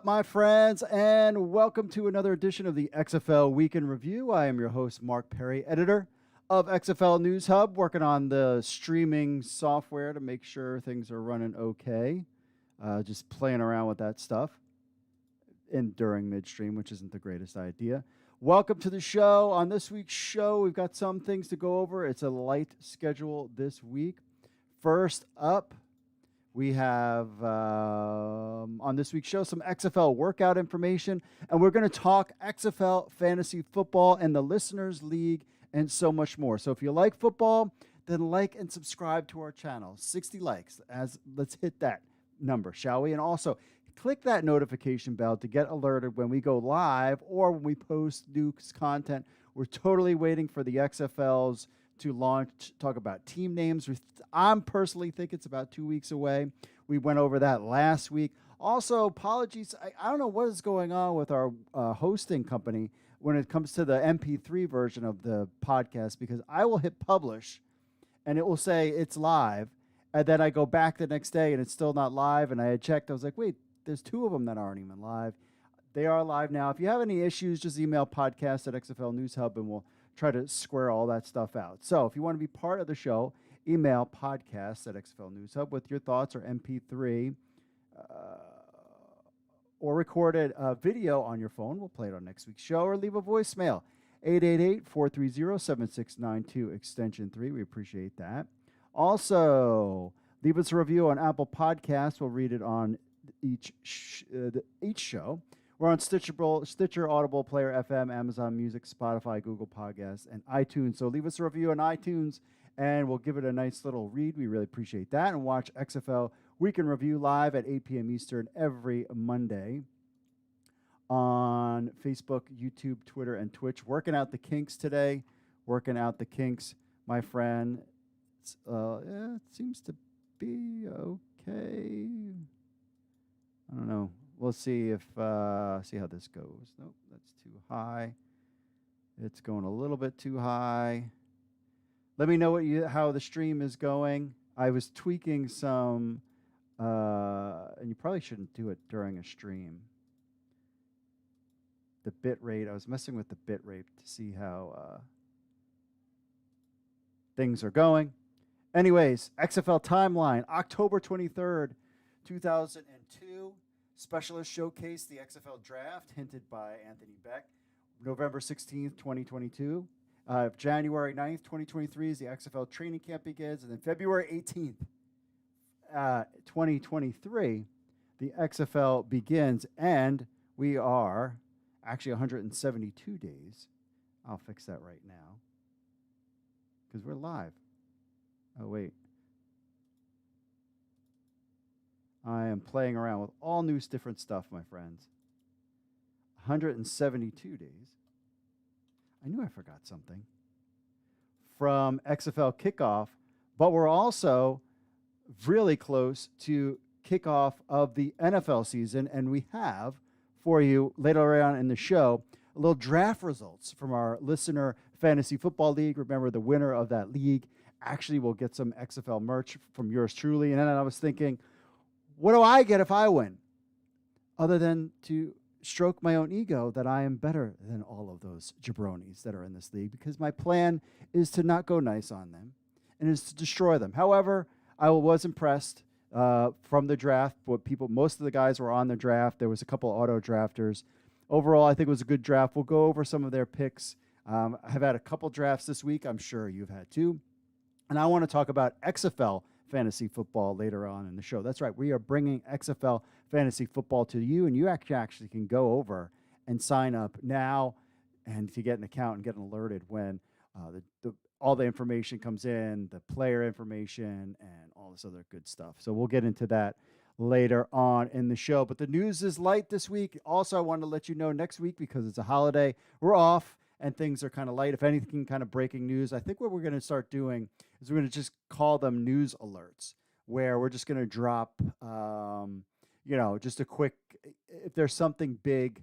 My friends, and welcome to another edition of the XFL Week in Review. I am your host, Mark Perry, editor of XFL News Hub, working on the streaming software to make sure things are running okay. Just playing around with that stuff and during midstream, which isn't the greatest idea. Welcome to the show. On this week's show, we've got some things to go over. It's a light schedule this week. First up, we have on this week's show some XFL workout information, and we're going to talk XFL Fantasy Football and the Listeners League and so much more. So if you like football, then like and subscribe to our channel. 60 likes. Let's hit that number, shall we? And also click that notification bell to get alerted when we go live or when we post new content. We're totally waiting for the XFLs to launch, talk about team names. I'm personally think it's about 2 weeks away. We went over that last week. Also, apologies. I don't know what is going on with our hosting company when it comes to the MP3 version of the podcast, because I will hit publish and it will say it's live. And then I go back the next day and it's still not live. And I had checked. I was like, wait, there's two of them that aren't even live. They are live now. If you have any issues, just email podcast at XFL News Hub and we'll try to square all that stuff out. So if you want to be part of the show, email podcast at XFL News Hub with your thoughts or MP3 or recorded video on your phone. We'll play it on next week's show, or leave a voicemail, 888-430-7692, extension 3. We appreciate that. Also, leave us a review on Apple Podcasts. We'll read it on each show. We're on Stitcher, Audible, Player FM, Amazon Music, Spotify, Google Podcasts, and iTunes. So leave us a review on iTunes, and we'll give it a nice little read. We really appreciate that. And watch XFL Week in Review live at 8 p.m. Eastern every Monday on Facebook, YouTube, Twitter, and Twitch. Working out the kinks today. Working out the kinks, my friend. It seems to be okay. I don't know. We'll see how this goes. Nope, that's too high. It's going a little bit too high. Let me know how the stream is going. I was tweaking some, and you probably shouldn't do it during a stream. The bit rate. I was messing with the bit rate to see how things are going. Anyways, XFL Timeline, October 23rd, 2002. Specialist Showcase, the XFL Draft, hinted by Anthony Beck. November 16th, 2022. January 9th, 2023 is the XFL Training Camp begins. And then February 18th, 2023, the XFL begins. And we are actually 172 days. I'll fix that right now because we're live. Oh, wait. I am playing around with all new different stuff, my friends. 172 days. I knew I forgot something. From XFL kickoff, but we're also really close to kickoff of the NFL season, and we have for you later on in the show a little draft results from our listener fantasy football league. Remember, the winner of that league actually will get some XFL merch from yours truly. And then I was thinking, what do I get if I win? Other than to stroke my own ego that I am better than all of those jabronis that are in this league, because my plan is to not go nice on them and is to destroy them. However, I was impressed from the draft. Most of the guys were on the draft. There was a couple auto drafters. Overall, I think it was a good draft. We'll go over some of their picks. I have had a couple drafts this week. I'm sure you've had too. And I want to talk about XFL Fantasy Football later on in the show. That's right. We are bringing XFL Fantasy Football to you, and you actually can go over and sign up now and to get an account and get alerted when all the information comes in, the player information, and all this other good stuff. So we'll get into that later on in the show. But the news is light this week. Also, I wanted to let you know next week, because it's a holiday, we're off and things are kind of light. If anything, kind of breaking news. I think what we're going to start doing is we're going to just call them news alerts, where we're just going to drop, just a quick, if there's something big,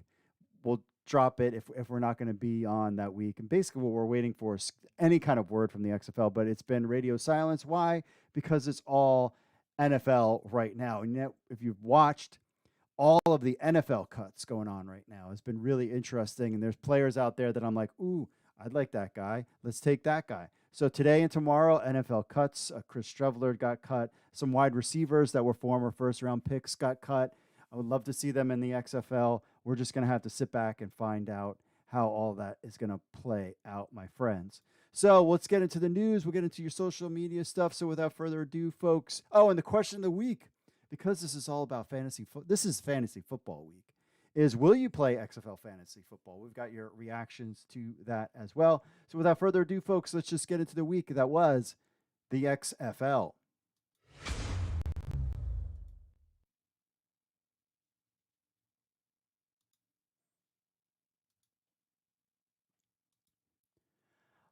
we'll drop it if we're not going to be on that week. And basically what we're waiting for is any kind of word from the XFL, but it's been radio silence. Why? Because it's all NFL right now. And yet, if you've watched all of the NFL cuts going on right now. It's been really interesting. And there's players out there that I'm like, ooh, I'd like that guy. Let's take that guy. So today and tomorrow, NFL cuts. Chris Strebler got cut. Some wide receivers that were former first-round picks got cut. I would love to see them in the XFL. We're just going to have to sit back and find out how all that is going to play out, my friends. So let's get into the news. We'll get into your social media stuff. So without further ado, folks. Oh, and the question of the week, because this is all about this is fantasy football week, is will you play XFL Fantasy Football? We've got your reactions to that as well. So without further ado, folks, let's just get into the week that was the XFL.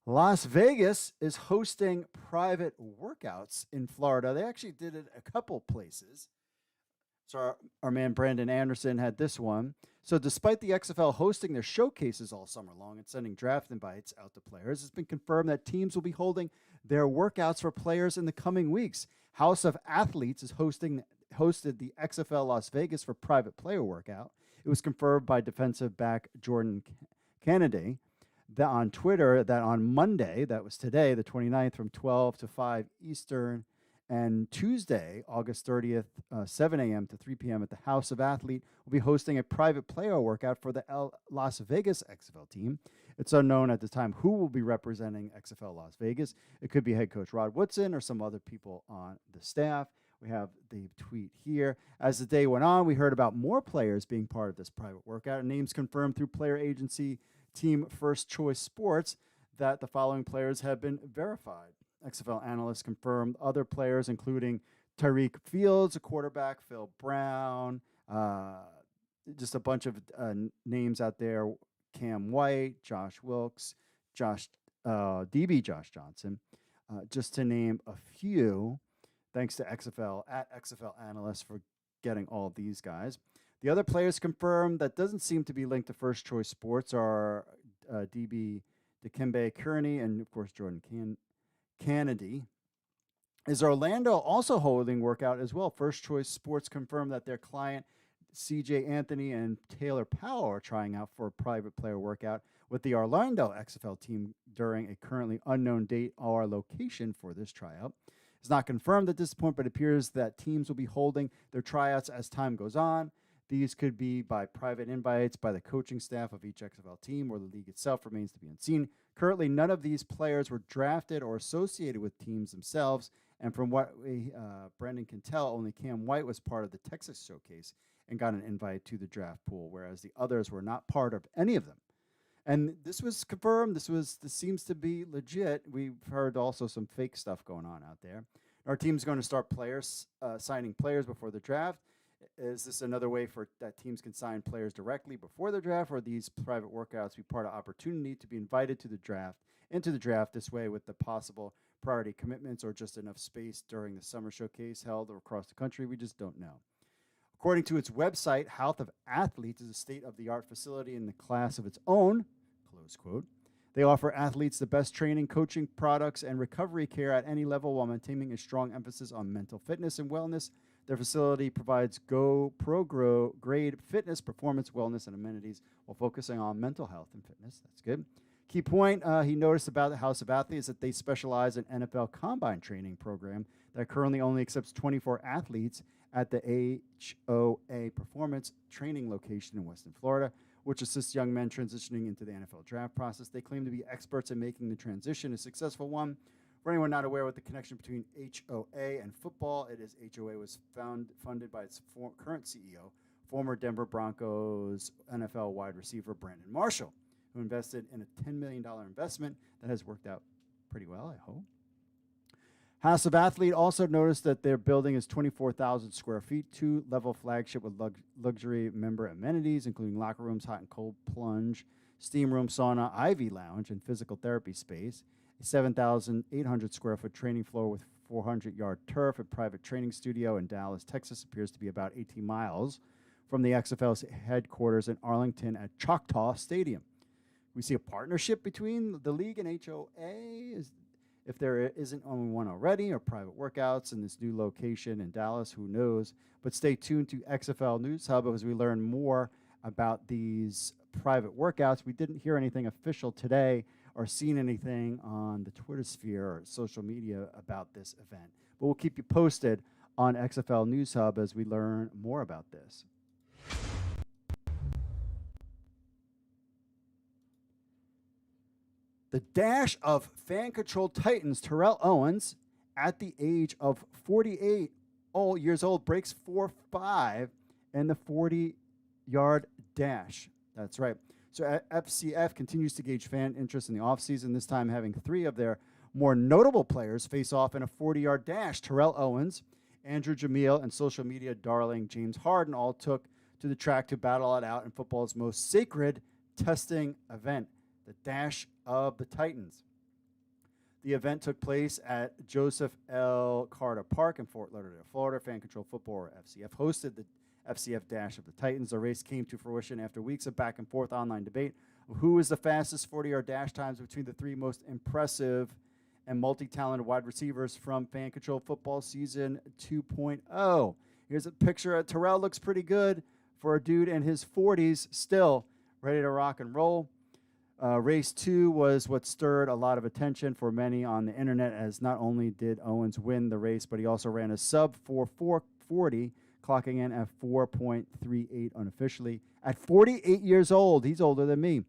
Las Vegas is hosting private workouts in Florida. They actually did it a couple places. So our man Brandon Anderson had this one. So despite the XFL hosting their showcases all summer long and sending draft invites out to players, it's been confirmed that teams will be holding their workouts for players in the coming weeks. House of Athletes is hosted the XFL Las Vegas for private player workout. It was confirmed by defensive back Jordan Kennedy that on Twitter that on Monday, that was today, the 29th, from 12 to 5 Eastern, and Tuesday, August 30th, 7 a.m. to 3 p.m. at the House of Athlete, will be hosting a private player workout for the Las Vegas XFL team. It's unknown at the time who will be representing XFL Las Vegas. It could be head coach Rod Woodson or some other people on the staff. We have the tweet here. As the day went on, we heard about more players being part of this private workout, and names confirmed through player agency team First Choice Sports that the following players have been verified. XFL analysts confirmed other players, including Tyreek Fields, a quarterback, Phil Brown, just a bunch of names out there, Cam White, Josh Wilkes, DB Josh Johnson, just to name a few. Thanks to XFL analysts for getting all these guys. The other players confirmed that doesn't seem to be linked to First Choice Sports are DB Dikembe Kearney and, of course, Jordan Kennedy. Is Orlando also holding workout as well? First Choice Sports confirmed that their client, CJ Anthony and Taylor Powell, are trying out for a private player workout with the Orlando XFL team during a currently unknown date or location for this tryout. It's not confirmed at this point, but it appears that teams will be holding their tryouts as time goes on. These could be by private invites by the coaching staff of each XFL team, or the league itself remains to be unseen. Currently, none of these players were drafted or associated with teams themselves, and from what Brendan can tell, only Cam White was part of the Texas showcase and got an invite to the draft pool, whereas the others were not part of any of them. And this was confirmed. This seems to be legit. We've heard also some fake stuff going on out there. Our team's going to start signing players before the draft. Is this another way for that teams can sign players directly before the draft, or these private workouts be part of opportunity to be invited to the draft, into the draft this way with the possible priority commitments or just enough space during the summer showcase held across the country? We just don't know. According to its website, House of Athletes is a state-of-the-art facility in the class of its own, close quote. They offer athletes the best training, coaching, products, and recovery care at any level while maintaining a strong emphasis on mental fitness and wellness. Their facility provides grade fitness, performance, wellness, and amenities while focusing on mental health and fitness. That's good. Key point he noticed about the House of Athletes is that they specialize in NFL Combine training program that currently only accepts 24 athletes at the HOA Performance Training location in Western Florida, which assists young men transitioning into the NFL draft process. They claim to be experts in making the transition a successful one. For anyone not aware with the connection between HOA and football, it is HOA was funded by its current CEO, former Denver Broncos NFL wide receiver Brandon Marshall, who invested in a $10 million investment that has worked out pretty well, I hope. House of Athlete also noticed that their building is 24,000 square feet, two-level flagship with luxury member amenities, including locker rooms, hot and cold plunge, steam room, sauna, Ivy lounge, and physical therapy space. A 7,800 square foot training floor with 400-yard turf. A private training studio in Dallas, Texas appears to be about 18 miles from the XFL's headquarters in Arlington at Choctaw Stadium. We see a partnership between the league and HOA. if there isn't only one already, or private workouts in this new location in Dallas, who knows. But stay tuned to XFL News Hub as we learn more about these private workouts. We didn't hear anything official today or seen anything on the Twitter sphere or social media about this event. But we'll keep you posted on XFL News Hub as we learn more about this. The dash of fan-controlled Titans Terrell Owens, at the age of 48 years old, breaks 4.5 in the 40-yard dash. That's right. So FCF continues to gauge fan interest in the offseason, this time having 3 of their more notable players face off in a 40-yard dash. Terrell Owens, Andrew Jamil, and social media darling James Harden all took to the track to battle it out in football's most sacred testing event, the Dash of the Titans. The event took place at Joseph L. Carter Park in Fort Lauderdale, Florida. Fan Control Football, or FCF, hosted the FCF Dash of the Titans. The race came to fruition after weeks of back and forth online debate of who is the fastest 40-yard dash times between the 3 most impressive and multi-talented wide receivers from Fan Control Football Season 2.0. Here's a picture. Terrell looks pretty good for a dude in his 40s, still ready to rock and roll. Race 2 was what stirred a lot of attention for many on the internet, as not only did Owens win the race, but he also ran a sub 4.40, clocking in at 4.38 unofficially. At 48 years old, he's older than me,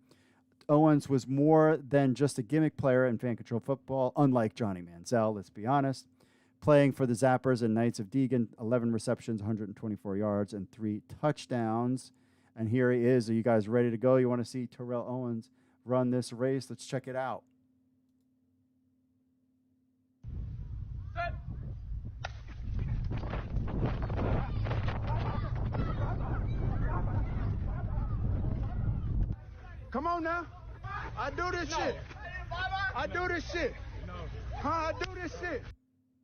Owens was more than just a gimmick player in Fan Control Football, unlike Johnny Manziel, let's be honest. Playing for the Zappers and Knights of Deegan, 11 receptions, 124 yards, and 3 touchdowns. And here he is. Are you guys ready to go? You want to see Terrell Owens run this race? Let's check it out. Set. Come on now. I do this shit. I do this shit. I do this shit.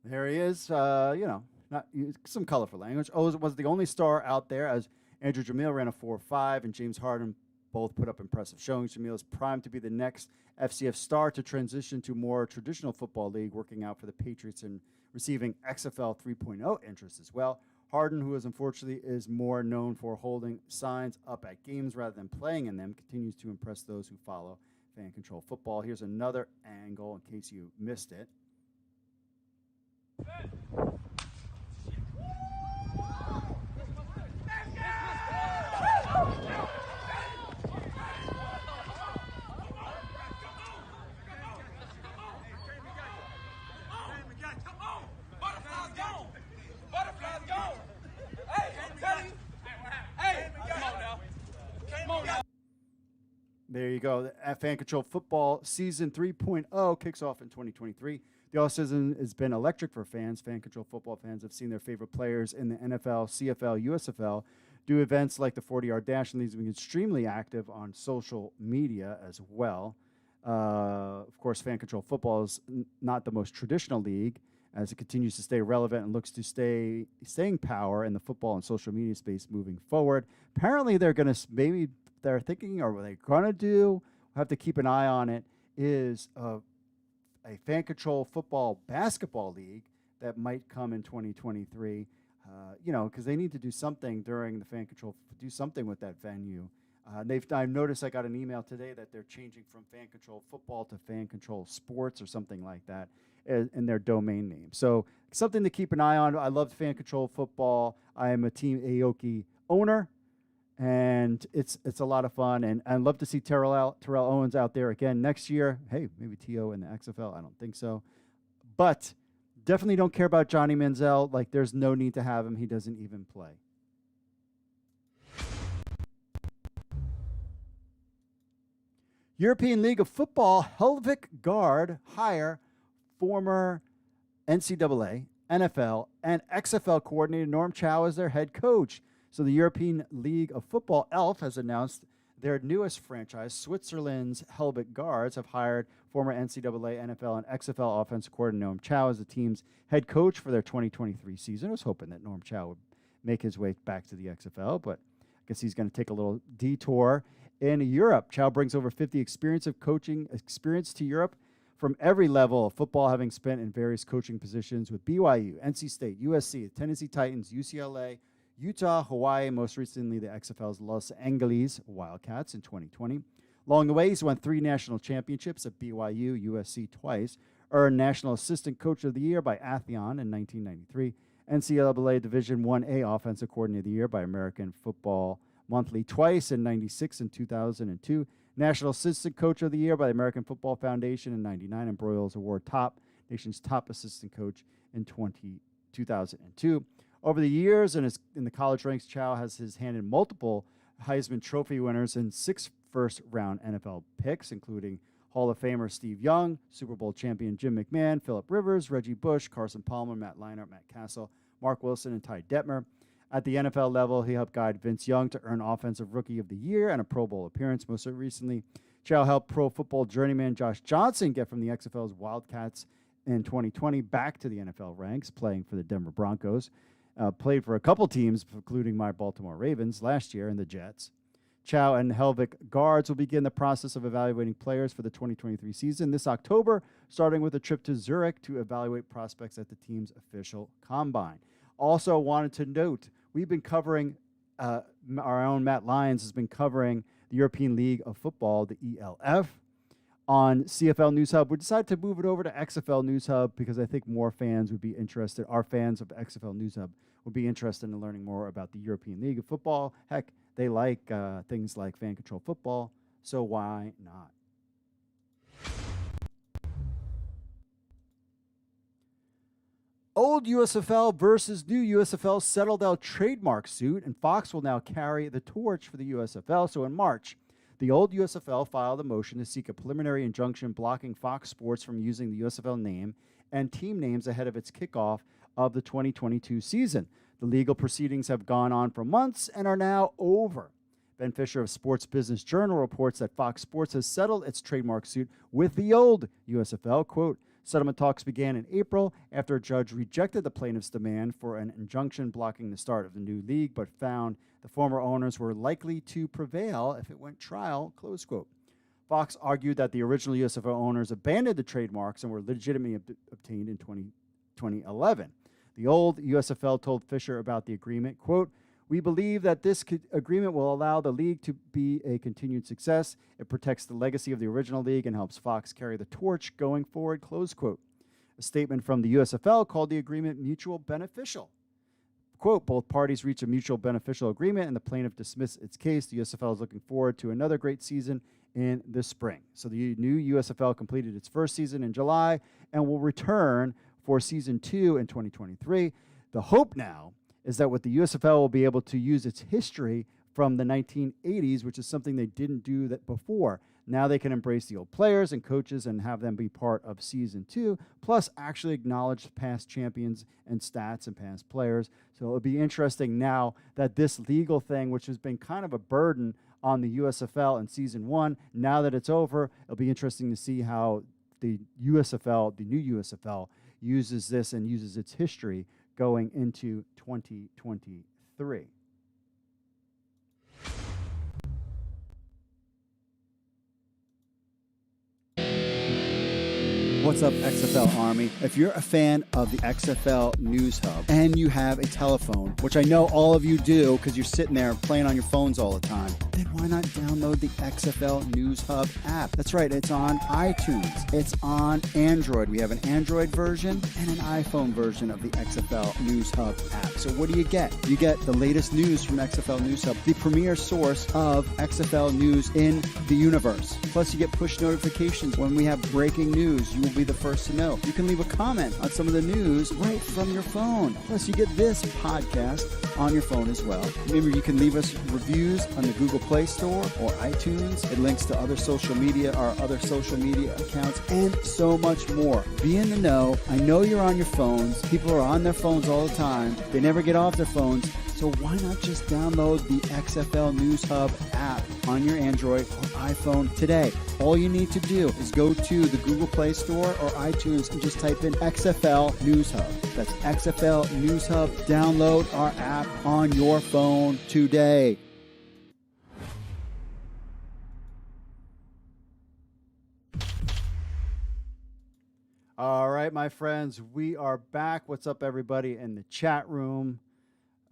There he is. Not some colorful language. Owens was the only star out there, as Andrew Jamil ran a 4.5 and James Harden both put up impressive showings. Jamil is primed to be the next FCF star to transition to more traditional football league, working out for the Patriots and receiving XFL 3.0 interest as well. Harden, who is unfortunately is more known for holding signs up at games rather than playing in them, continues to impress those who follow Fan Control Football. Here's another angle in case you missed it. There you go. Fan Control Football Season 3.0 kicks off in 2023. The offseason has been electric for fans. Fan Control Football fans have seen their favorite players in the NFL, CFL, USFL do events like the 40-yard dash, and these have been extremely active on social media as well. Of course, Fan Control Football is not the most traditional league, as it continues to stay relevant and looks to staying power in the football and social media space moving forward. Apparently, they're thinking, or what they're going to do, we'll have to keep an eye on it, is a Fan Control Football basketball league that might come in 2023, because they need to do something during the Fan Control, do something with that venue. I've noticed, I got an email today that they're changing from Fan Control Football to Fan Control Sports or something like that in their domain name. So something to keep an eye on. I love Fan Control Football. I am a Team Aoki owner, and it's a lot of fun. And I'd love to see Terrell Owens out there again next year. Hey, maybe T.O. in the XFL. I don't think so. But definitely don't care about Johnny Manziel. Like, there's no need to have him. He doesn't even play. European League of Football Helvik guard hire former NCAA, NFL, and XFL coordinator Norm Chow as their head coach. So the European League of Football, ELF, has announced their newest franchise, Switzerland's Helvik Guards, have hired former NCAA, NFL, and XFL offensive coordinator Norm Chow as the team's head coach for their 2023 season. I was hoping that Norm Chow would make his way back to the XFL, but I guess he's going to take a little detour in Europe. Chow brings over 50 experience of coaching experience to Europe from every level of football, having spent in various coaching positions with BYU, NC State, USC, Tennessee Titans, UCLA, Utah, Hawaii, and most recently the XFL's Los Angeles Wildcats in 2020. Along the way, he's won 3 national championships at BYU, USC twice, earned National Assistant Coach of the Year by Atheon in 1993, NCAA Division I-A Offensive Coordinator of the Year by American Football Monthly twice in 96 and 2002, National Assistant Coach of the Year by the American Football Foundation in 99, and Broyles Award Nation's Top Assistant Coach in 2002. Over the years in the college ranks, Chow has his hand in multiple Heisman Trophy winners and 6 first-round NFL picks, including Hall of Famer Steve Young, Super Bowl champion Jim McMahon, Phillip Rivers, Reggie Bush, Carson Palmer, Matt Leinart, Matt Castle, Mark Wilson, and Ty Detmer. At the NFL level, he helped guide Vince Young to earn Offensive Rookie of the Year and a Pro Bowl appearance. Most recently, Chow helped Pro Football journeyman Josh Johnson get from the XFL's Wildcats in 2020 back to the NFL ranks, playing for the Denver Broncos. Played for a couple teams, including my Baltimore Ravens last year and the Jets. Chow and Helvig Guards will begin the process of evaluating players for the 2023 season this October, starting with a trip to Zurich to evaluate prospects at the team's official combine. Also wanted to note, we've been covering, our own Matt Lyons has been covering the European League of Football, the ELF, on CFL News Hub. We decided to move it over to XFL News Hub because I think more fans would be interested. Our fans of XFL News Hub would be interested in learning more about the European League of Football. Heck, they like things like fan control football, so why not? Old USFL versus new USFL settled out trademark suit, and Fox will now carry the torch for the USFL. So in March, the old USFL filed a motion to seek a preliminary injunction blocking Fox Sports from using the USFL name and team names ahead of its kickoff of the 2022 season. The legal proceedings have gone on for months and are now over. Ben Fisher of Sports Business Journal reports that Fox Sports has settled its trademark suit with the old USFL. Quote, settlement talks began in April after a judge rejected the plaintiff's demand for an injunction blocking the start of the new league, but found the former owners were likely to prevail if it went trial, close quote. Fox argued that the original USFL owners abandoned the trademarks and were legitimately obtained in 2011. The old USFL told Fisher about the agreement, quote, we believe that this agreement will allow the league to be a continued success. It protects the legacy of the original league and helps Fox carry the torch going forward, close quote. A statement from the USFL called the agreement mutual beneficial. Quote, both parties reached a mutual beneficial agreement and the plaintiff dismissed its case. The USFL is looking forward to another great season in the spring. So the new USFL completed its first season in July and will return for season 2 in 2023. The hope now is that with the USFL will be able to use its history from the 1980s, which is something they didn't do that before. Now they can embrace the old players and coaches and have them be part of season 2, plus actually acknowledge past champions and stats and past players. So it'll be interesting now that this legal thing, which has been kind of a burden on the USFL in season 1, now that it's over, it'll be interesting to see how the USFL, the new USFL, uses this and uses its history going into 2023. What's up, XFL Army? If you're a fan of the XFL News Hub and you have a telephone, which I know all of you do because you're sitting there playing on your phones all the time, then why not download the XFL News Hub app? That's right, it's on iTunes. It's on Android. We have an Android version and an iPhone version of the XFL News Hub app. So what do you get? You get the latest news from XFL News Hub, the premier source of XFL news in the universe. Plus, you get push notifications when we have breaking news. You will be the first to know. You can leave a comment on some of the news right from your phone. Plus, you get this podcast on your phone as well. Remember, you can leave us reviews on the Google Play Store or iTunes. It links to other social media, our other social media accounts, and so much more. Be in the know. I know you're on your phones. People are on their phones all the time. They never get off their phones. So why not just download the XFL News Hub app on your Android or iPhone today? All you need to do is go to the Google Play Store or iTunes and just type in XFL News Hub. That's XFL News Hub. Download our app on your phone today. All right, my friends, we are back. What's up, everybody in the chat room?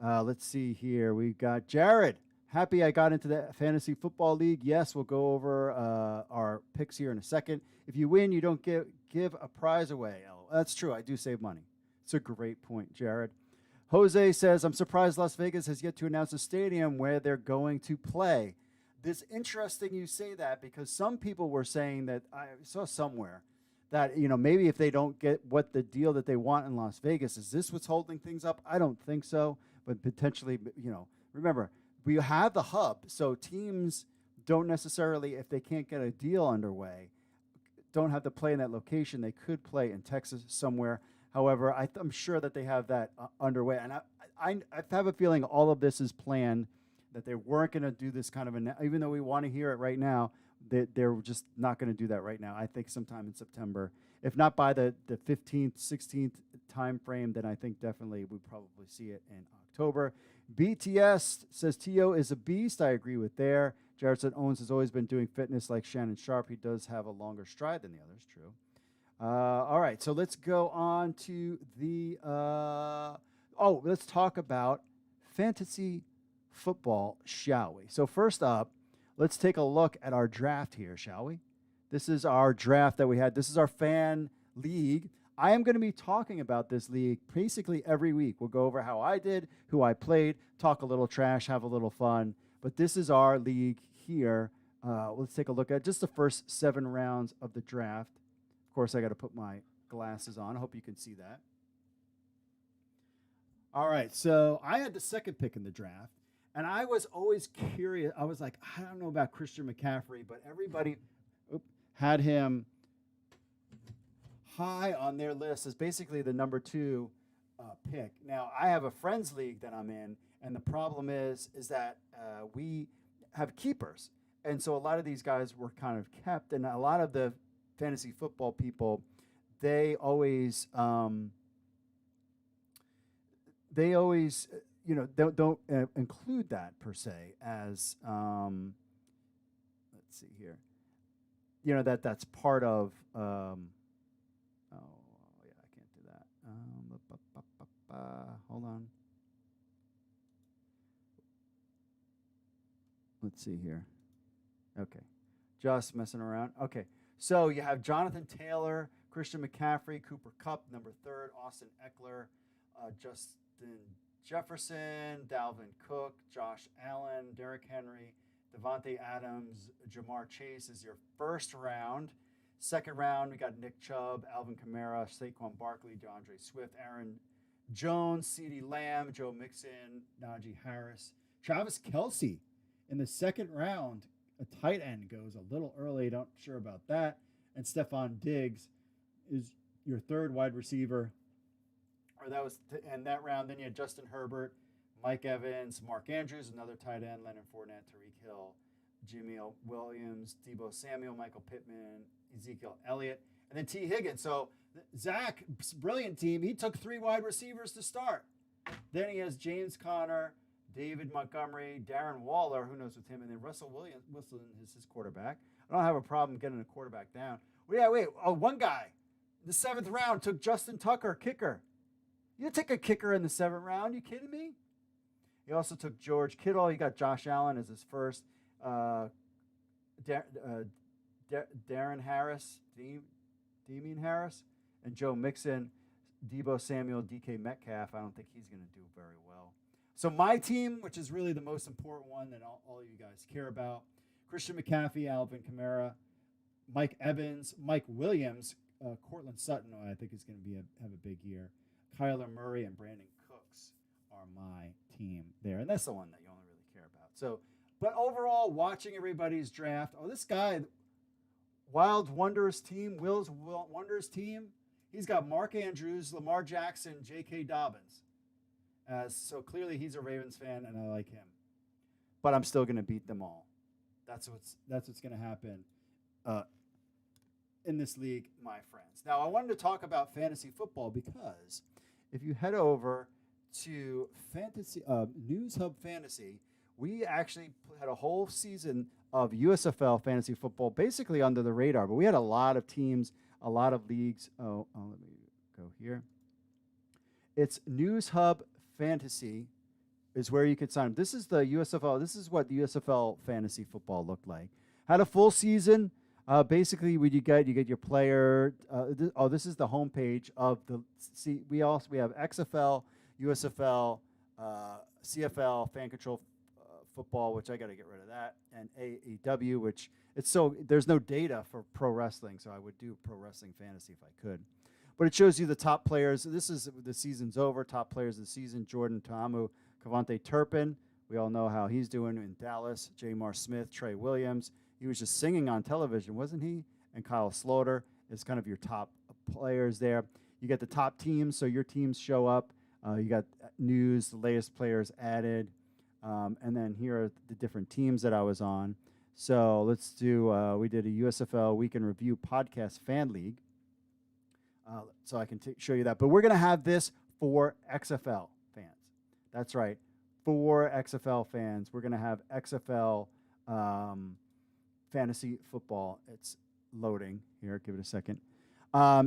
Let's see here. We've got Jared. Happy I got into the Fantasy Football League. Yes, we'll go over our picks here in a second. If you win, you don't give a prize away. Oh, that's true. I do save money. It's a great point, Jared. Jose says, I'm surprised Las Vegas has yet to announce a stadium where they're going to play. This interesting you say that because some people were saying that I saw somewhere that, maybe if they don't get what the deal that they want in Las Vegas, is this what's holding things up? I don't think so, but potentially, remember, we have the hub, so teams don't necessarily, if they can't get a deal underway, don't have to play in that location. They could play in Texas somewhere. However, I'm sure that they have that underway. And I have a feeling all of this is planned, that they weren't going to do this kind of even though we want to hear it right now, they're just not going to do that right now. I think sometime in September. If not by the 15th, 16th time frame, then I think definitely we'll probably see it in October. BTS says T.O. is a beast. I agree with there. Jared said Owens has always been doing fitness like Shannon Sharp. He does have a longer stride than the others. True. All right, so let's go on to the let's talk about fantasy football, shall we? So first up, let's take a look at our draft here, shall we? This is our draft that we had. This is our fan league. I am going to be talking about this league basically every week. We'll go over how I did, who I played, talk a little trash, have a little fun. But this is our league here. Let's take a look at just the first 7 rounds of the draft. Of course, I got to put my glasses on. I hope you can see that. All right, so I had the second pick in the draft, and I was always curious. I was like, I don't know about Christian McCaffrey, but everybody had him high on their list as basically the number 2 pick. Now, I have a friends league that I'm in, and the problem is that we have keepers. And so a lot of these guys were kind of kept, and a lot of the fantasy football people, they always don't include that per se as let's see here, that's part of I can't do that. Hold on, let's see here. Okay, just messing around. Okay. So you have Jonathan Taylor, Christian McCaffrey, Cooper Kupp, number 3rd, Austin Eckler, Justin Jefferson, Dalvin Cook, Josh Allen, Derrick Henry, Devontae Adams, Jamar Chase is your first round. Second round, we got Nick Chubb, Alvin Kamara, Saquon Barkley, DeAndre Swift, Aaron Jones, CeeDee Lamb, Joe Mixon, Najee Harris, Travis Kelce in the second round. A tight end goes a little early, not sure about that. And Stephon Diggs is your 3rd wide receiver. Or that was in that round. Then you had Justin Herbert, Mike Evans, Mark Andrews, another tight end, Leonard Fournette, Tyreek Hill, Jimmy Williams, Deebo Samuel, Michael Pittman, Ezekiel Elliott, and then T. Higgins. So Zach, brilliant team. He took 3 wide receivers to start. Then he has James Conner, David Montgomery, Darren Waller, who knows with him, and then Russell Wilson is his quarterback. I don't have a problem getting a quarterback down. One guy, the 7th round, took Justin Tucker, kicker. You take a kicker in the 7th round? You kidding me? He also took George Kittle. He got Josh Allen as his first. Darren Harris, Damian Harris, and Joe Mixon, Deebo Samuel, DK Metcalf. I don't think he's going to do very well. So my team, which is really the most important one that all you guys care about, Christian McCaffrey, Alvin Kamara, Mike Evans, Mike Williams, Cortland Sutton, I think is going to have a big year. Kyler Murray and Brandon Cooks are my team there. And that's the one that you only really care about. So, but overall, watching everybody's draft, this guy, Wild Wonders team, Will's Wonders team, he's got Mark Andrews, Lamar Jackson, J.K. Dobbins. So clearly he's a Ravens fan, and I like him. But I'm still going to beat them all. That's what's going to happen in this league, my friends. Now, I wanted to talk about fantasy football because if you head over to News Hub Fantasy, we actually had a whole season of USFL fantasy football basically under the radar. But we had a lot of teams, a lot of leagues. Let me go here. It's News Hub Fantasy is where you can sign up. This is the USFL. This is what the USFL Fantasy Football looked like. Had a full season. Basically, what you get your player. This is the homepage of the. We have XFL, USFL, CFL, Fan Control Football, which I got to get rid of that, and AEW, which there's no data for pro wrestling, so I would do pro wrestling fantasy if I could. But it shows you the top players. This is the season's over. Top players of the season: Jordan Ta'amu, Cavante Turpin. We all know how he's doing in Dallas. Jamar Smith, Trey Williams. He was just singing on television, wasn't he? And Kyle Slaughter is kind of your top players there. You get the top teams, so your teams show up. You got news, the latest players added. And then here are the different teams that I was on. So let's do, we did a USFL Week in Review podcast fan league. So I can show you that. But we're going to have this for XFL fans. That's right. For XFL fans, we're going to have XFL Fantasy Football. It's loading here. Give it a second.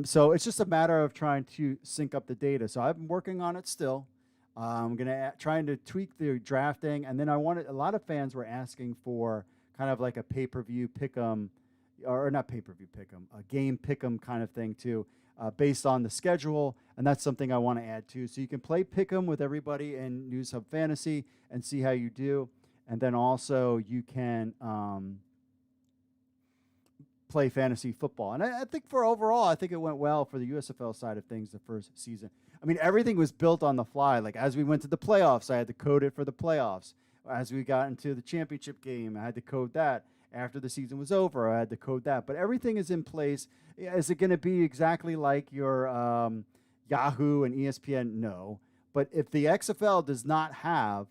So it's just a matter of trying to sync up the data. So I've been working on it still. I'm trying to tweak the drafting, and then a lot of fans were asking for kind of like a pay-per-view pick'em, or not pay-per-view pick'em, a game pick'em kind of thing too, based on the schedule, and that's something I want to add too. So you can play pick'em with everybody in News Hub Fantasy and see how you do, and then also you can play fantasy football. And I think I think it went well for the USFL side of things the first season. I mean, everything was built on the fly. Like, as we went to the playoffs, I had to code it for the playoffs. As we got into the championship game, I had to code that. After the season was over, I had to code that. But everything is in place. Is it going to be exactly like your Yahoo and ESPN? No. But if the XFL does not have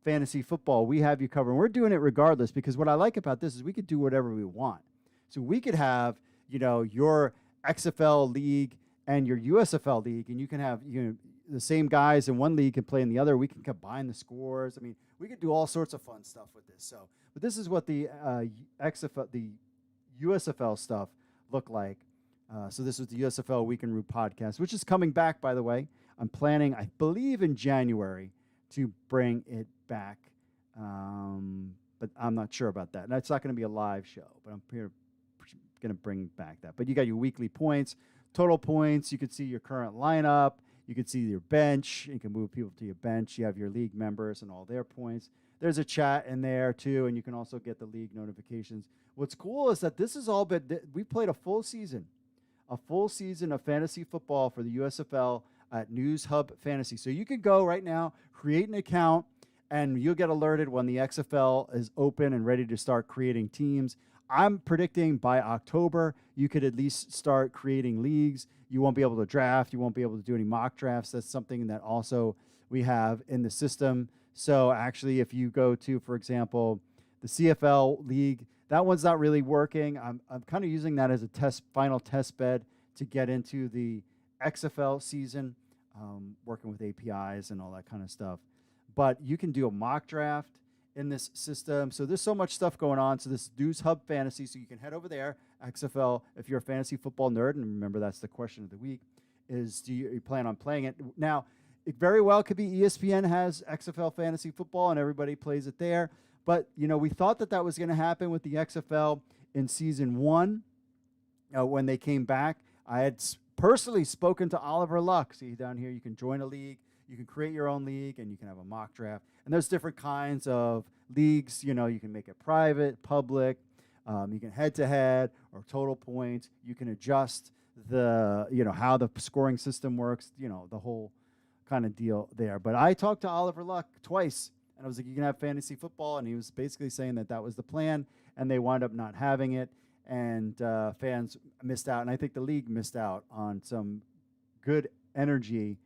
fantasy football, we have you covered. And we're doing it regardless, because what I like about this is we could do whatever we want. So we could have, your XFL league and your USFL league, and you can have the same guys in one league can play in the other. We can combine the scores. I mean, we could do all sorts of fun stuff with this. So, but this is what the USFL stuff looked like. So this was the USFL Week in Review podcast, which is coming back, by the way. I'm planning, I believe, in January to bring it back, but I'm not sure about that. And it's not going to be a live show, but I'm going to bring back that. But you got your weekly points. Total points, you can see your current lineup, you can see your bench, you can move people to your bench, you have your league members and all their points. There's a chat in there too, and you can also get the league notifications. What's cool is that this has all been, we played a full season of fantasy football for the USFL at News Hub Fantasy. So you can go right now, create an account, and you'll get alerted when the XFL is open and ready to start creating teams. I'm predicting by October, you could at least start creating leagues. You won't be able to draft. You won't be able to do any mock drafts. That's something that also we have in the system. So actually, if you go to, for example, the CFL league, that one's not really working. I'm kind of using that as a final test bed to get into the XFL season, working with APIs and all that kind of stuff. But you can do a mock draft in this system. So there's so much stuff going on. So this News Hub Fantasy, so you can head over there, XFL, if you're a fantasy football nerd, and remember that's the question of the week, is do you plan on playing it? Now, it very well could be ESPN has XFL Fantasy Football and everybody plays it there. But, we thought that was going to happen with the XFL in season 1 when they came back. I had personally spoken to Oliver Luck. See down here, you can join a league. You can create your own league, and you can have a mock draft. And there's different kinds of leagues. You can make it private, public. You can head-to-head or total points. You can adjust the, how the scoring system works, the whole kind of deal there. But I talked to Oliver Luck twice, and I was like, you can have fantasy football. And he was basically saying that was the plan, and they wound up not having it. And fans missed out. And I think the league missed out on some good energy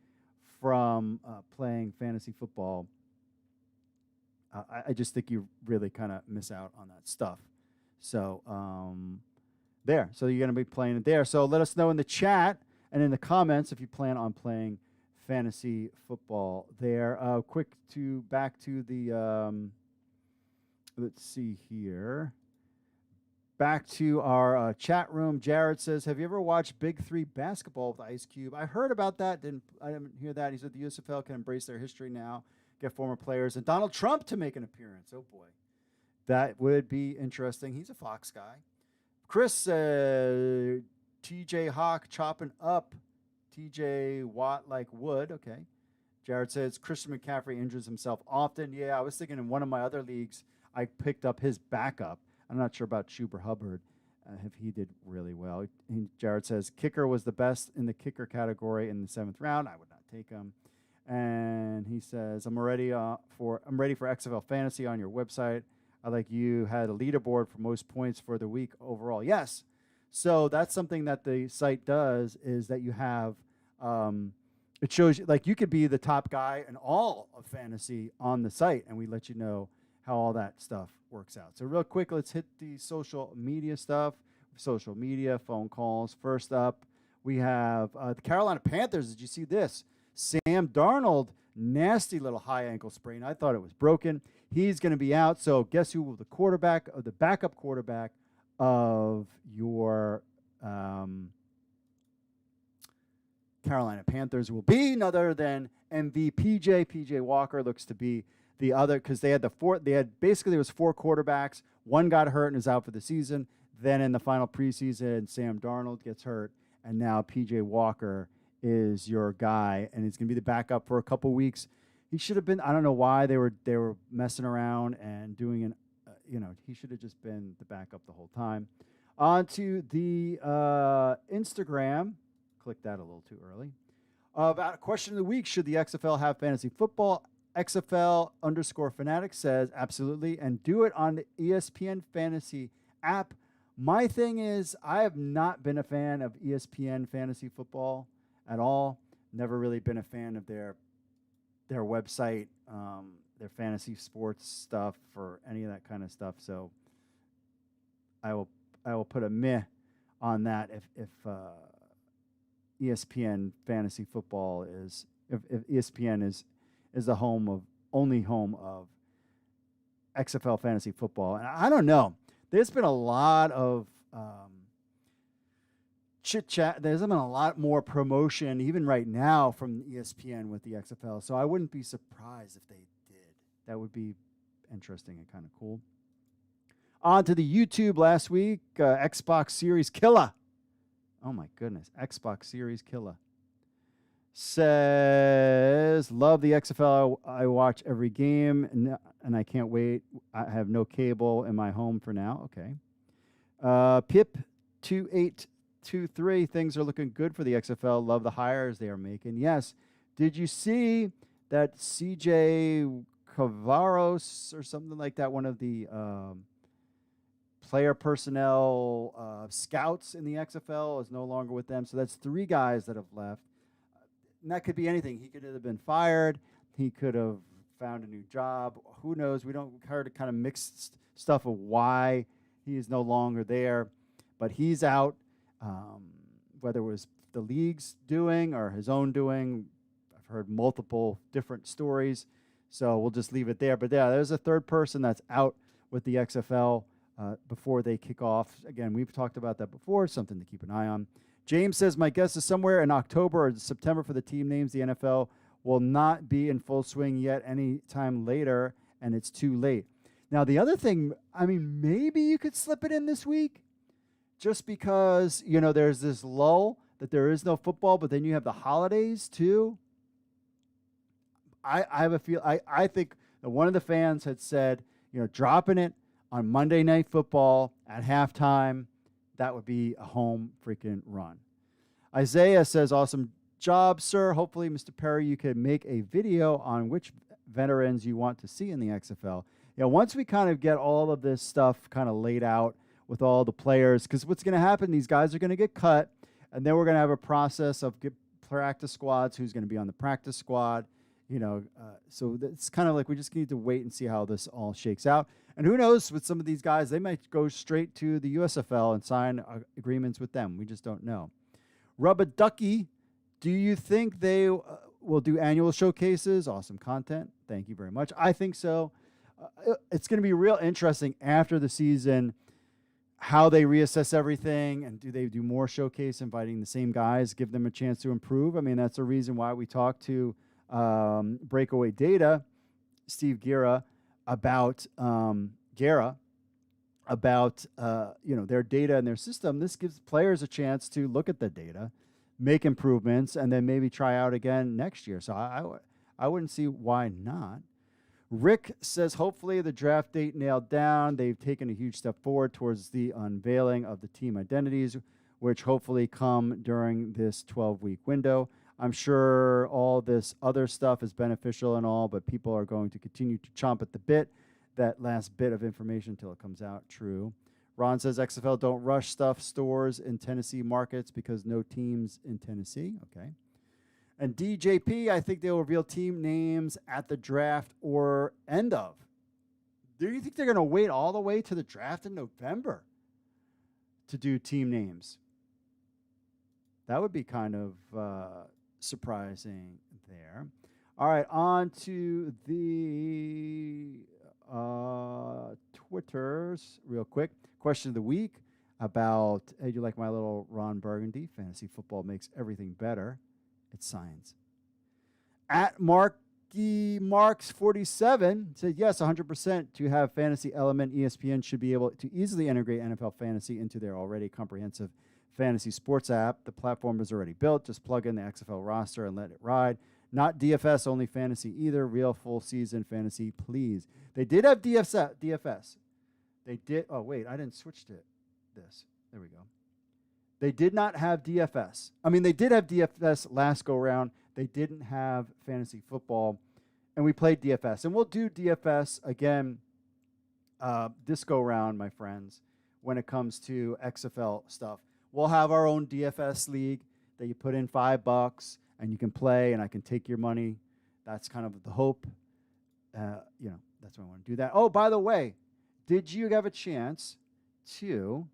from playing fantasy football. I just think you really kind of miss out on that stuff. So there. So you're going to be playing it there. So let us know in the chat and in the comments if you plan on playing fantasy football there. Back to the, let's see here. back to our chat room. Jared says, "Have you ever watched Big Three basketball with Ice Cube?" I heard about that. I didn't hear that. He said the USFL can embrace their history now, get former players, and Donald Trump to make an appearance. Oh boy, that would be interesting. He's a Fox guy. Chris, TJ Hawk chopping up TJ Watt like wood. Okay. Jared says Christian McCaffrey injures himself often. Yeah, I was thinking in one of my other leagues, I picked up his backup. I'm not sure about Chuba Hubbard, if he did really well. Jared says kicker was the best in the kicker category in the 7th round. I would not take him. And he says, I'm ready for XFL Fantasy on your website. I like you had a leaderboard for most points for the week overall. Yes. So that's something that the site does, is that you have it shows you, like, you could be the top guy in all of fantasy on the site, and we let you know how all that stuff works out. So real quick, let's hit the social media stuff. Social media, phone calls. First up, we have the Carolina Panthers. Did you see this? Sam Darnold, nasty little high ankle sprain. I thought it was broken. He's going to be out. So guess who will the backup quarterback of your Carolina Panthers will be? None other than MVPJ. PJ Walker looks to be the other, because there was 4 quarterbacks. One got hurt and is out for the season. Then in the final preseason, Sam Darnold gets hurt, and now PJ Walker is your guy, and he's going to be the backup for a couple weeks. He should have been. I don't know why they were messing around and doing he should have just been the backup the whole time. On to the Instagram. Click that a little too early. About a question of the week: should the XFL have fantasy football? XFL_fanatic says absolutely, and do it on the ESPN Fantasy app. My thing is, I have not been a fan of ESPN Fantasy Football at all. Never really been a fan of their website, their fantasy sports stuff, or any of that kind of stuff. So I will put a meh on that if ESPN Fantasy Football is if ESPN is the only home of XFL Fantasy Football. And I don't know. There's been a lot of chit-chat. There's been a lot more promotion, even right now, from ESPN with the XFL. So I wouldn't be surprised if they did. That would be interesting and kind of cool. On to the YouTube last week. Xbox Series Killer. Oh, my goodness. Xbox Series Killer. Says, love the XFL. I watch every game, and I can't wait. I have no cable in my home for now. Okay. Pip2823, things are looking good for the XFL. Love the hires they are making. Yes. Did you see that CJ Cavaros or something like that, one of the player personnel scouts in the XFL, is no longer with them? So that's 3 guys that have left. And that could be anything. He could have been fired. He could have found a new job. Who knows? We don't heard kind of mixed stuff of why he is no longer there. But he's out. Whether it was the league's doing or his own doing, I've heard multiple different stories. So we'll just leave it there. But yeah, there's a third person that's out with the XFL before they kick off. Again, we've talked about that before. Something to keep an eye on. James says, my guess is somewhere in October or September for the team names. The NFL will not be in full swing yet any time later, and it's too late. Now, the other thing, I mean, maybe you could slip it in this week just because, there's this lull that there is no football, but then you have the holidays too. I have a feel. I think that one of the fans had said, dropping it on Monday Night Football at halftime, that would be a home freaking run. Isaiah says, awesome job, sir. Hopefully, Mr. Perry, you can make a video on which veterans you want to see in the XFL. Once we kind of get all of this stuff kind of laid out with all the players, because what's going to happen, these guys are going to get cut, and then we're going to have a process of practice squads, who's going to be on the practice squad. So it's kind of like we just need to wait and see how this all shakes out. And who knows, with some of these guys, they might go straight to the USFL and sign agreements with them. We just don't know. Rubber Ducky, do you think they will do annual showcases? Awesome content. Thank you very much. I think so. It's going to be real interesting after the season. how they reassess everything, and do they do more showcase, inviting the same guys, give them a chance to improve? I mean, that's the reason why we talked to Breakaway Data, Steve Guerra, about their data and their system. This gives players a chance to look at the data, make improvements, and then maybe try out again next year. So I wouldn't see why not. Rick says, hopefully the draft date nailed down. They've taken a huge step forward towards the unveiling of the team identities, which hopefully come during this 12-week window. I'm sure all this other stuff is beneficial and all, but people are going to continue to chomp at the bit, that last bit of information until it comes out. True. Ron says, XFL don't rush stuff stores in Tennessee markets because no teams in Tennessee. Okay. And DJP, I think they'll reveal team names at the draft or end of. Do you think they're going to wait all the way to the draft in November to do team names? That would be kind of surprising there. All right, on to the Twitters real quick. Question of the week about, hey, do you like my little Ron Burgundy? Fantasy football makes everything better. It's science. At Marks47 said, yes, 100% to have fantasy element. ESPN should be able to easily integrate NFL fantasy into their already comprehensive fantasy sports app. The platform is already built. Just plug in the XFL roster and let it ride. Not DFS, only fantasy either. Real full season fantasy, please. They did have DFS. They did. Oh, wait, I didn't switch to this. There we go. They did not have DFS. I mean, they did have DFS last go-round. They didn't have fantasy football, and we played DFS. And we'll do DFS again this go-round, my friends, when it comes to XFL stuff. We'll have our own DFS league that you put in $5, and you can play, and I can take your money. That's kind of the hope. That's why I want to do that. Oh, by the way, did you have a chance to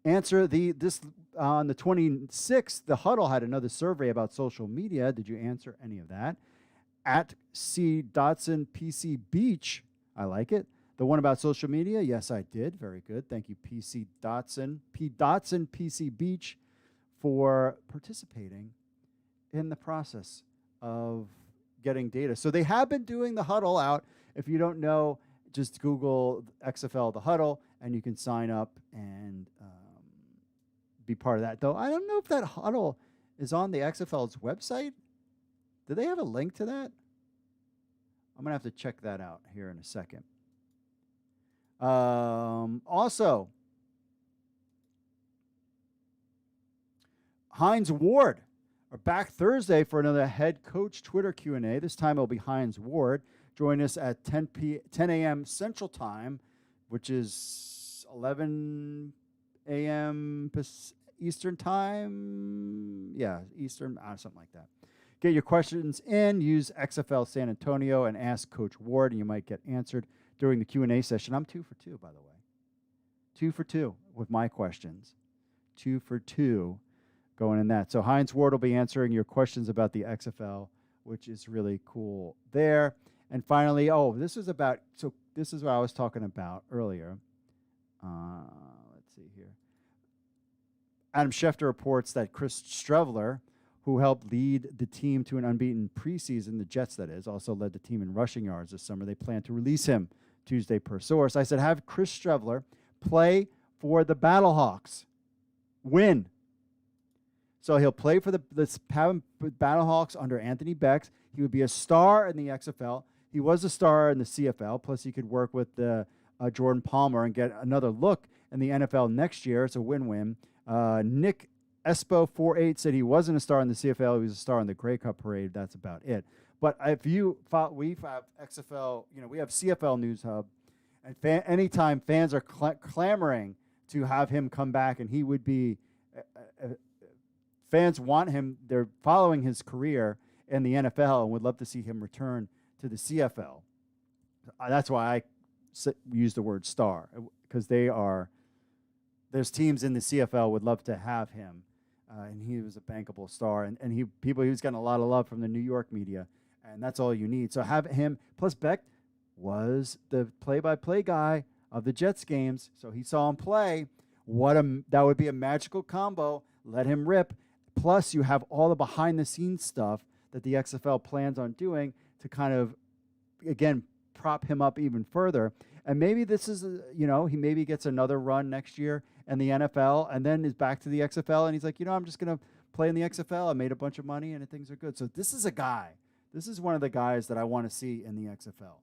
answer this on the 26th? The Huddle had another survey about social media. Did you answer any of that? At C. Dotson PC Beach, I like it. The one about social media, yes, I did. Very good. Thank you, PC Dotson. P. Dotson PC Beach for participating in the process of getting data. So they have been doing the Huddle out. If you don't know, just Google XFL The Huddle, and you can sign up and be part of that. Though I don't know if that Huddle is on the XFL's website. Do they have a link to that? I'm going to have to check that out here in a second. Also, Hines Ward are back Thursday for another head coach Twitter Q&A. This time it'll be Hines Ward. Join us at 10 a.m. Central Time, which is 11 a.m. Eastern Time. Yeah, Eastern, something like that. Get your questions in. Use XFL San Antonio and ask Coach Ward, and you might get answered during the Q&A session. I'm 2 for 2, by the way. 2 for 2 with my questions. 2 for 2 going in that. So Hines Ward will be answering your questions about the XFL, which is really cool there. And finally, this is what I was talking about earlier. Let's see here. Adam Schefter reports that Chris Strebler, who helped lead the team to an unbeaten preseason, the Jets that is, also led the team in rushing yards this summer. They plan to release him Tuesday per source. I said, have Chris Strebler play for the Battlehawks. Win. So he'll play for the Battlehawks under Anthony Bex. He would be a star in the XFL. He was a star in the CFL. Plus, he could work with Jordan Palmer and get another look in the NFL next year. It's a win-win. Nick Espo48 said he wasn't a star in the CFL. He was a star in the Grey Cup parade. That's about it. But if you thought we have XFL, we have CFL News Hub, and anytime fans are clamoring to have him come back, and he would be, fans want him. They're following his career in the NFL and would love to see him return to the CFL. That's why I use the word star, because there's teams in the CFL would love to have him, and he was a bankable star, and he was getting a lot of love from the New York media, and that's all you need. So have him. Plus Beck was the play-by-play guy of the Jets games. So he saw him play. That would be a magical combo. Let him rip. Plus, you have all the behind-the-scenes stuff that the XFL plans on doing to kind of, again, prop him up even further. And maybe this is, he maybe gets another run next year in the NFL and then is back to the XFL. And he's like, I'm just going to play in the XFL. I made a bunch of money and things are good. So this is one of the guys that I want to see in the XFL.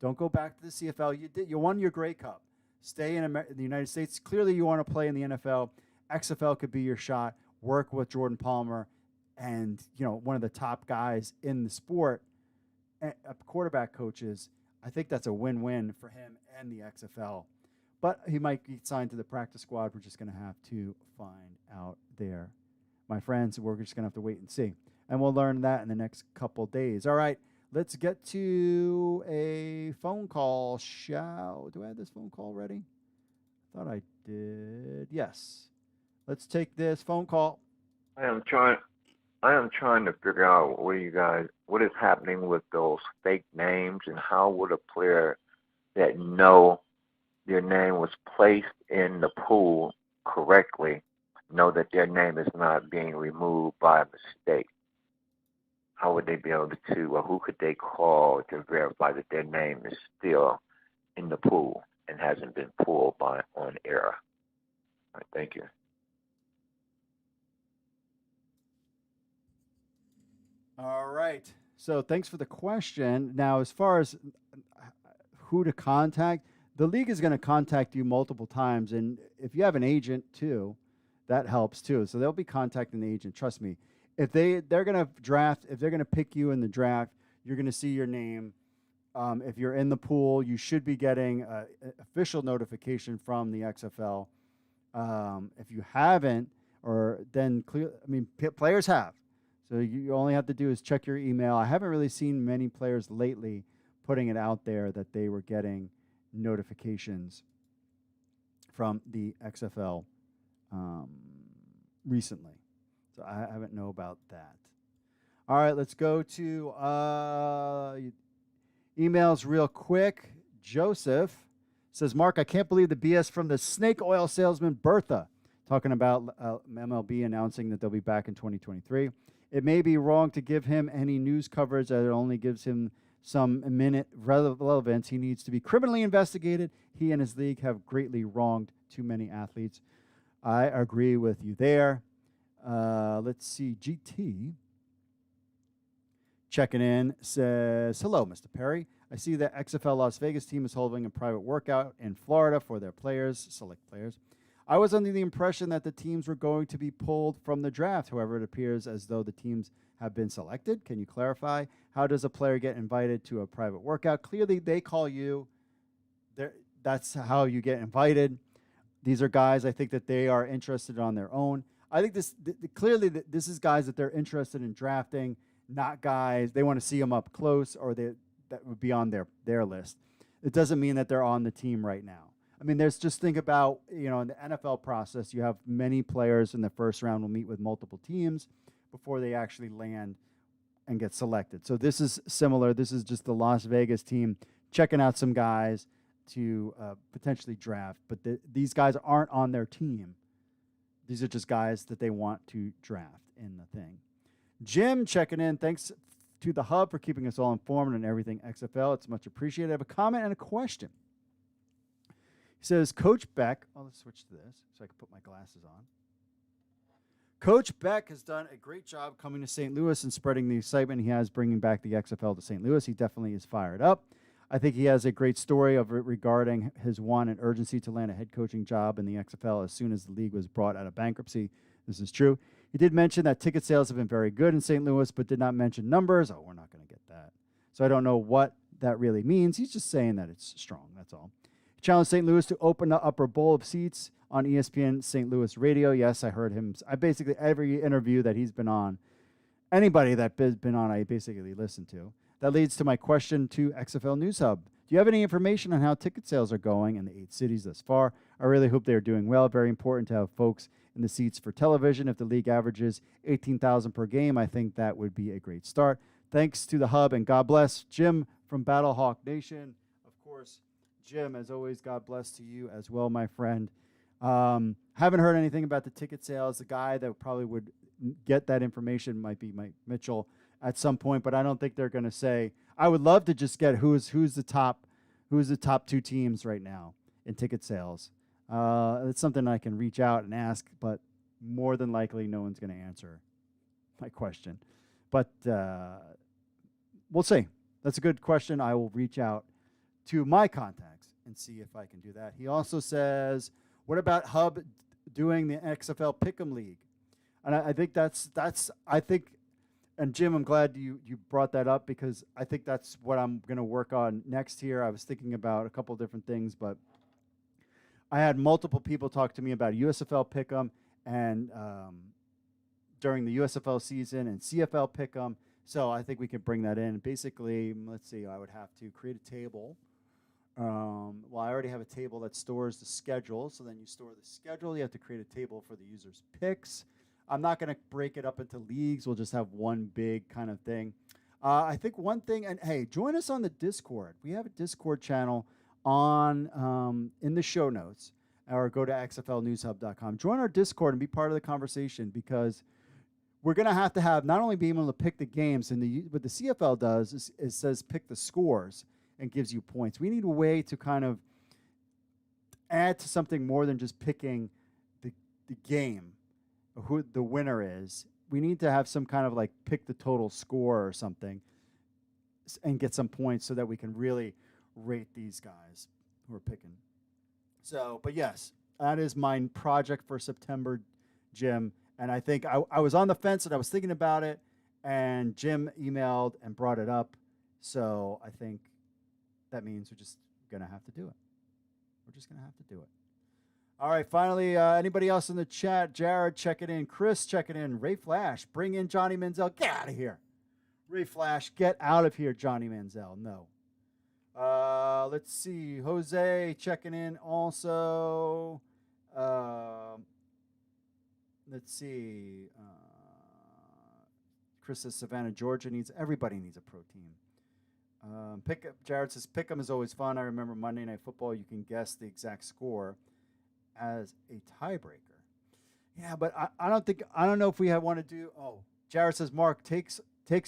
Don't go back to the CFL. You won your Grey Cup. Stay in the United States. Clearly you want to play in the NFL. XFL could be your shot. Work with Jordan Palmer and, one of the top guys in the sport, quarterback coaches. I think that's a win-win for him and the XFL. But he might get signed to the practice squad. We're just going to have to find out there. My friends, we're just going to have to wait and see. And we'll learn that in the next couple days. All right, let's get to a phone call. Do I have this phone call ready? I thought I did. Yes. Let's take this phone call. I am trying to figure out what is happening with those fake names, and how would a player that know their name was placed in the pool correctly know that their name is not being removed by mistake? How would they be able to, or who could they call to verify that their name is still in the pool and hasn't been pulled on error? All right, thank you. All right. So thanks for the question. Now, as far as who to contact, the league is going to contact you multiple times. And if you have an agent too, that helps too. So they'll be contacting the agent. Trust me. If they're going to draft, if they're going to pick you in the draft, you're going to see your name. If you're in the pool, you should be getting an official notification from the XFL. If you haven't, players have. So you only have to do is check your email. I haven't really seen many players lately putting it out there that they were getting notifications from the XFL recently. So I haven't know about that. All right, let's go to emails real quick. Joseph says, Mark, I can't believe the BS from the snake oil salesman Bertha talking about MLB announcing that they'll be back in 2023. It may be wrong to give him any news coverage that it only gives him some minute relevance. He needs to be criminally investigated. He and his league have greatly wronged too many athletes. I agree with you there. Let's see. GT checking in says, hello, Mr. Perry. I see the XFL Las Vegas team is holding a private workout in Florida for their select players. I was under the impression that the teams were going to be pulled from the draft. However, it appears as though the teams have been selected. Can you clarify? How does a player get invited to a private workout? Clearly, they call you. That's how you get invited. These are guys, I think, that they are interested on their own. I think clearly this is guys that they're interested in drafting, not guys. They want to see them up close, or that would be on their list. It doesn't mean that they're on the team right now. I mean, think about, in the NFL process, you have many players in the first round will meet with multiple teams before they actually land and get selected. So this is similar. This is just the Las Vegas team checking out some guys to potentially draft. But these guys aren't on their team. These are just guys that they want to draft in the thing. Jim checking in. Thanks to the Hub for keeping us all informed on everything XFL. It's much appreciated. I have a comment and a question. He says, Coach Beck, let's switch to this so I can put my glasses on. Coach Beck has done a great job coming to St. Louis and spreading the excitement he has bringing back the XFL to St. Louis. He definitely is fired up. I think he has a great story regarding his want and urgency to land a head coaching job in the XFL as soon as the league was brought out of bankruptcy. This is true. He did mention that ticket sales have been very good in St. Louis, but did not mention numbers. We're not going to get that. So I don't know what that really means. He's just saying that it's strong. That's all. He challenged St. Louis to open the upper bowl of seats on ESPN St. Louis radio. Yes, I heard him. Basically every interview that he's been on, anybody that's been on, I basically listen to. That leads to my question to XFL News Hub. Do you have any information on how ticket sales are going in the 8 cities thus far? I really hope they are doing well. Very important to have folks in the seats for television. If the league averages 18,000 per game, I think that would be a great start. Thanks to the Hub, and God bless Jim from Battlehawk Nation. Of course, Jim, as always, God bless to you as well, my friend. Haven't heard anything about the ticket sales. The guy that probably would get that information might be Mike Mitchell at some point, but I don't think they're going to say. I would love to just get who's the top 2 teams right now in ticket sales. It's something I can reach out and ask, but more than likely, no one's going to answer my question. But we'll see. That's a good question. I will reach out to my contacts and see if I can do that. He also says, what about Hub doing the XFL Pick'em League? And I think and Jim, I'm glad you brought that up, because I think that's what I'm going to work on next year. I was thinking about a couple of different things, but I had multiple people talk to me about USFL Pick'em and during the USFL season and CFL Pick'em. So I think we can bring that in. Basically, let's see, I would have to create a table. Well, I already have a table that stores the schedule. So then you store the schedule. You have to create a table for the user's picks. I'm not going to break it up into leagues. We'll just have one big kind of thing. I think one thing, and hey, join us on the Discord. We have a Discord channel on in the show notes, or go to xflnewshub.com. Join our Discord and be part of the conversation, because we're going to have not only be able to pick the games, and what the CFL does is it says pick the scores and gives you points. We need a way to kind of add to something more than just picking the game, who the winner is. We need to have some kind of like pick the total score or something and get some points so that we can really rate these guys who are picking. So, but yes, that is my project for September, Jim. And I think I was on the fence and I was thinking about it, and Jim emailed and brought it up. So I think that means we're just going to have to do it. We're just going to have to do it. All right, finally, anybody else in the chat? Jared checking in. Chris checking in. Ray Flash, bring in Johnny Manziel. Get out of here. Ray Flash, get out of here, Johnny Manziel. No. Let's see. Jose checking in also. Let's see. Chris says Savannah, Georgia everybody needs a protein. Jared says Pick'em is always fun. I remember Monday Night Football. You can guess the exact score as a tiebreaker. Yeah, but I don't know if we want to do. Oh, Jared says Mark takes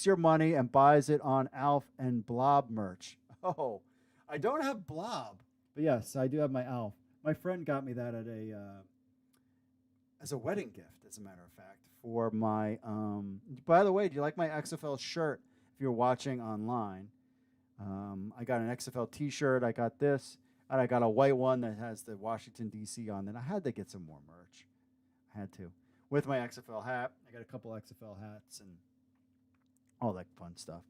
your money and buys it on Alf and Blob merch. Oh, I don't have Blob, but yes, I do have my Alf. My friend got me that at as a wedding gift, as a matter of fact, for my. By the way, do you like my XFL shirt? If you're watching online, I got an XFL T-shirt. I got this. And I got a white one that has the Washington, D.C. on it. I had to get some more merch. I had to. With my XFL hat. I got a couple XFL hats and all that fun stuff.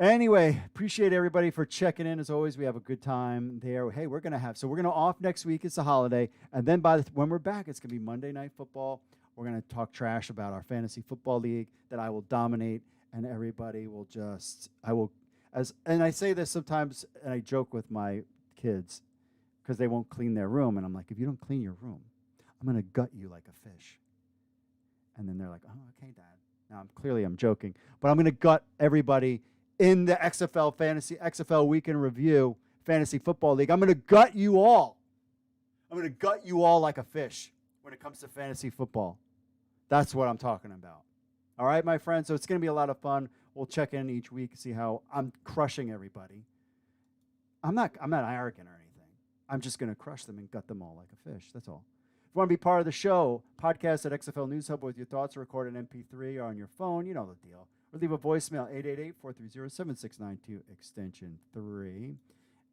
Anyway, appreciate everybody for checking in. As always, we have a good time there. Hey, we're going to off next week. It's a holiday. And then when we're back, it's going to be Monday Night Football. We're going to talk trash about our fantasy football league that I will dominate. And everybody will and I say this sometimes, and I joke with my kids because they won't clean their room, and I'm like, if you don't clean your room, I'm gonna gut you like a fish. And then they're like, oh, okay, Dad. Now I'm joking, but I'm gonna gut everybody in the XFL Weekend Review Fantasy Football League. I'm gonna gut you all. I'm gonna gut you all like a fish when it comes to fantasy football. That's what I'm talking about. All right, my friends. So it's gonna be a lot of fun. We'll check in each week and see how I'm crushing everybody. I'm not arrogant or anything. I'm just going to crush them and gut them all like a fish. That's all. If you want to be part of the show, podcast at XFL News Hub with your thoughts, record an MP3 or on your phone. You know the deal. Or leave a voicemail, 888-430-7692, extension 3.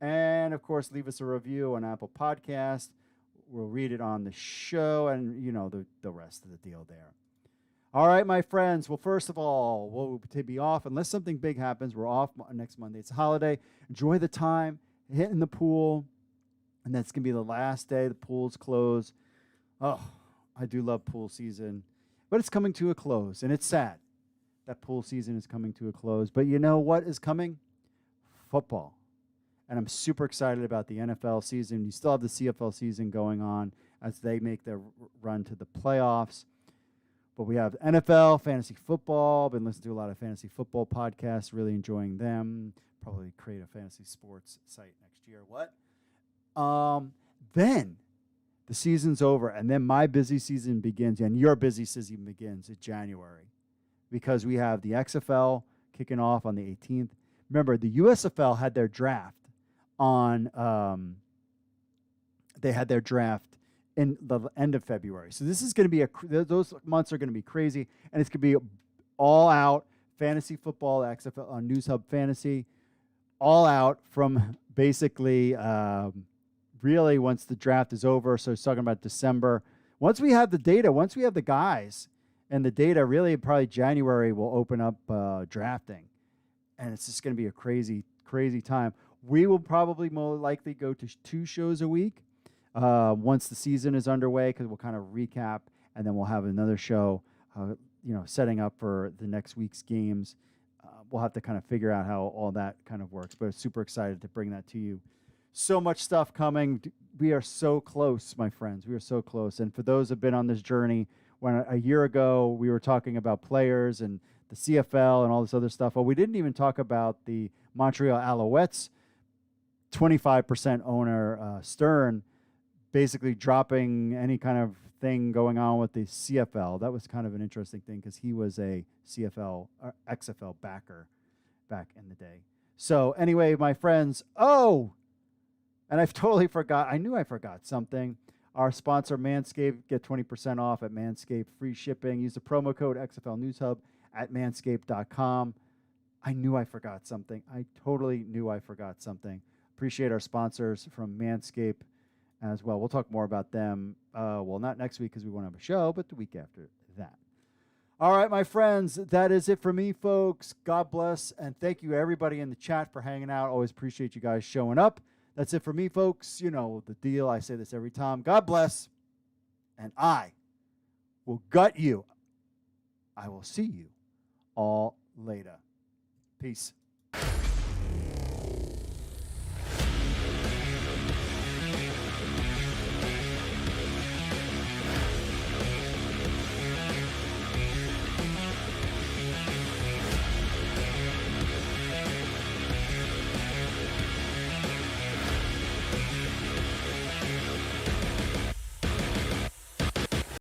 And, of course, leave us a review on Apple Podcast. We'll read it on the show and, you know, the rest of the deal there. All right, my friends. Well, first of all, we'll be off. Unless something big happens, we're off next Monday. It's a holiday. Enjoy the time, hit in the pool. And that's going to be the last day. The pool's closed. Oh, I do love pool season. But it's coming to a close. And it's sad that pool season is coming to a close. But you know what is coming? Football. And I'm super excited about the NFL season. You still have the CFL season going on as they make their run to the playoffs. But we have NFL, fantasy football. Been listening to a lot of fantasy football podcasts, really enjoying them. Probably create a fantasy sports site next last year. What? Then the season's over, and then my busy season begins, and your busy season begins in January, because we have the XFL kicking off on the 18th. Remember, the USFL had their draft on. They had their draft in the end of February, so this is going to be those months are going to be crazy, and it's going to be all out fantasy football, XFL on News Hub Fantasy, all out from basically. Really, once the draft is over, so it's talking about December. Once we have the data, once we have the guys and the data, really probably January will open up drafting. And it's just going to be a crazy, crazy time. We will probably more likely go to 2 shows a week once the season is underway, because we'll kind of recap, and then we'll have another show, setting up for the next week's games. We'll have to kind of figure out how all that kind of works, but super excited to bring that to you. So much stuff coming. We are so close, my friends. We are so close. And for those who have been on this journey, when a year ago we were talking about players and the CFL and all this other stuff, well, we didn't even talk about the Montreal Alouettes 25% owner, Stern, basically dropping any kind of thing going on with the CFL. That was kind of an interesting thing, because he was a CFL or XFL backer back in the day. So anyway, my friends, and I've totally forgot. I knew I forgot something. Our sponsor, Manscaped, get 20% off at Manscaped. Free shipping. Use the promo code XFL News Hub at manscaped.com. I knew I forgot something. I totally knew I forgot something. Appreciate our sponsors from Manscaped as well. We'll talk more about them. Not next week because we won't have a show, but the week after that. All right, my friends, that is it for me, folks. God bless, and thank you, everybody in the chat, for hanging out. Always appreciate you guys showing up. That's it for me, folks. You know the deal. I say this every time. God bless, and I will gut you. I will see you all later. Peace.